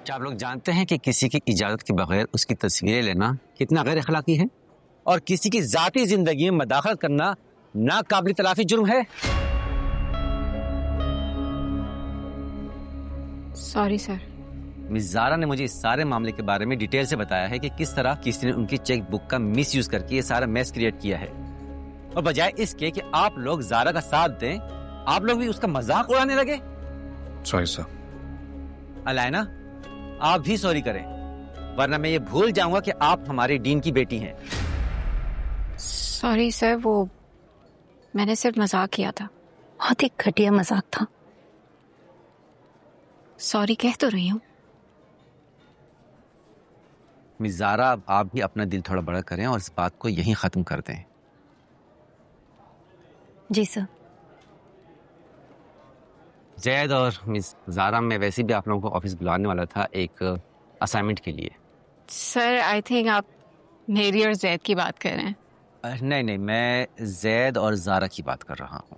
क्या आप लोग जानते हैं कि किसी की इजाजत के बगैर उसकी तस्वीरें लेना कितना गैर अखलाकी है और किसी की जाती जिंदगी में मदाखलत करना नाकाबिल तलाफी जुर्म है? Sorry sir. मिस ज़ारा ने मुझे इस सारे मामले के बारे में डिटेल से बताया है कि किस तरह किसी ने उनकी चेक बुक का मिसयूज करके ये सारा मैस क्रिएट किया है, और बजाय इसके कि आप लोग ज़ारा का साथ दें, आप लोग भी उसका मजाक उड़ाने लगे। Sorry sir. अलायना, आप भी सॉरी करें, वरना मैं ये भूल जाऊंगा कि आप हमारे डीन की बेटी हैं। सॉरी सर, वो मैंने सिर्फ मजाक किया था। बहुत ही घटिया मजाक था। सॉरी कह तो रही हूँ। मिस ज़ारा, आप भी अपना दिल थोड़ा बड़ा करें और इस बात को यहीं खत्म कर दें। जी सर। जैद और मिस ज़ारा, मैं वैसे भी आप लोगों को ऑफिस बुलाने वाला था एक असाइनमेंट के लिए। सर आई थिंक आप मेरी और जैद की बात कर रहे हैं। नहीं नहीं, मैं जैद और ज़ारा की बात कर रहा हूँ।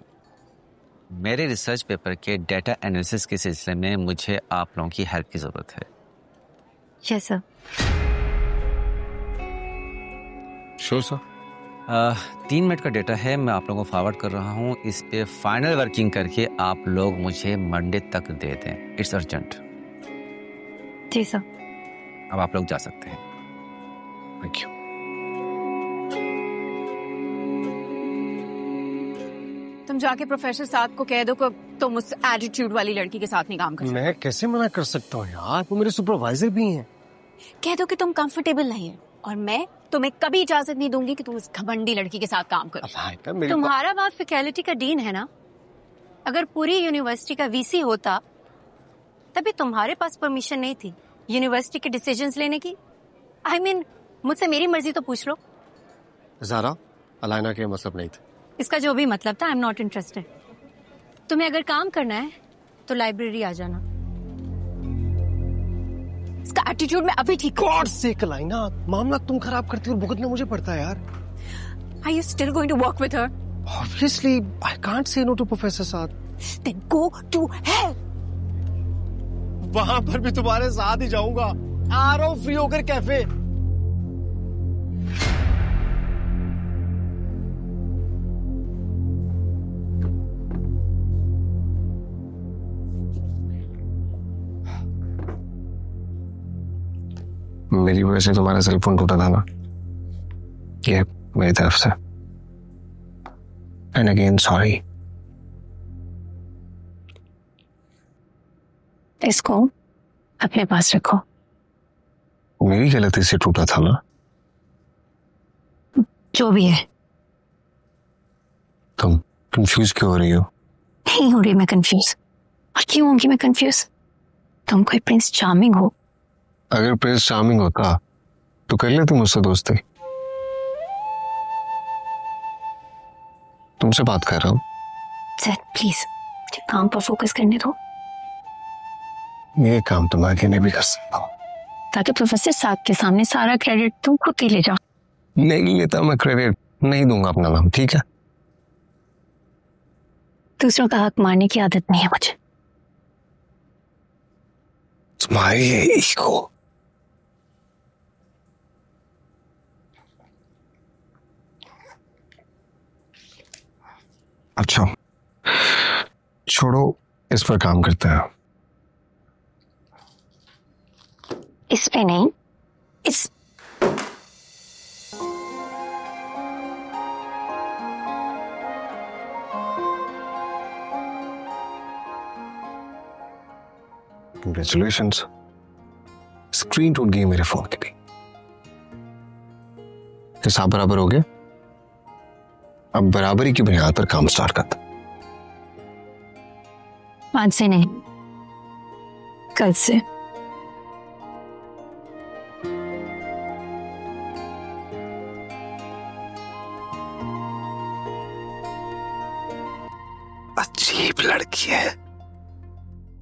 मेरे रिसर्च पेपर के डेटा एनालिसिस के सिलसिले में मुझे आप लोगों की हेल्प की ज़रूरत है। Yes sir. Sure sir. 3 minute का डेटा है, मैं आप लोगों को फॉरवर्ड कर रहा हूँ। इस पे फाइनल वर्किंग करके आप लोग मुझे मंडे तक दे दें। It's urgent. जी सर। अब आप लोग जा सकते हैं। Thank you. तुम जाके प्रोफेसर साहब को कह दो कि तुम उस एटीट्यूड वाली लड़की के साथ नहीं काम कर सकते। मैं कैसे मना कर सकता हूँ यार, वो मेरे सुपरवाइजर भी हैं। कह दो कि तुम कंफर्टेबल नहीं है और मैं तुम्हें कभी इजाजत नहीं दूंगी कि तुम उस घमंडी लड़की के साथ काम करो। तुम्हारा बाप फैकल्टी का डीन है ना? अगर पूरी यूनिवर्सिटी का वीसी होता तभी तुम्हारे पास परमिशन नहीं थी यूनिवर्सिटी के डिसीजंस लेने की। I mean, मुझसे मेरी मर्जी तो पूछ लो। ज़ारा, अलायना के मतलब नहीं थे। इसका जो भी मतलब था, आई एम नॉट इंटरेस्टेड। तुम्हें अगर काम करना है तो लाइब्रेरी आ जाना। इसका एटीट्यूड मैं अभी ठीक गॉड सेक अलायना, मामला तुम खराब करती हो और भुगतना मुझे पड़ता है यार। Are you still going to work with her? Obviously, I can't say no to Professor Saad. Then go to hell. वहां पर भी तुम्हारे साथ ही जाऊंगा। आ रहा हूँ फ्री होकर कैफे। मेरी वजह से तुम्हारा सेल फोन टूटा था ना, ये मेरी तरफ से। And again sorry. इसको अपने पास रखो। मेरी गलती से टूटा था ना। जो भी है। तुम कंफ्यूज क्यों हो रही हो? नहीं हो रही मैं कंफ्यूज। और क्यों होंगी मैं कंफ्यूज? तुम कोई प्रिंस चार्मिंग हो। अगर प्रिंस चार्मिंग होता तो कर लेती मुझसे दोस्ती। तुमसे बात कर रहा हूँ। प्लीज मुझे काम पर फोकस करने दो। ये काम तुम अकेले भी कर सकता हूँ, ताकि प्रोफेसर साहब के सामने सारा क्रेडिट तुम खुद ही ले जाओ। नहीं लेता मैं क्रेडिट, नहीं दूंगा अपना नाम, ठीक है? दूसरों का हक मारने की आदत नहीं है मुझे। तुम्हारी ये ईगो। अच्छा छोड़ो, इस पर काम करते हैं। इस पे नहीं, इस कंग्रेचुलेशंस, स्क्रीन टूट गई मेरे फोन की भी। हिसाब बराबर हो गया। अब बराबरी की बुनियाद पर काम स्टार्ट करता। आज से नहीं, कल से। अजीब लड़की है।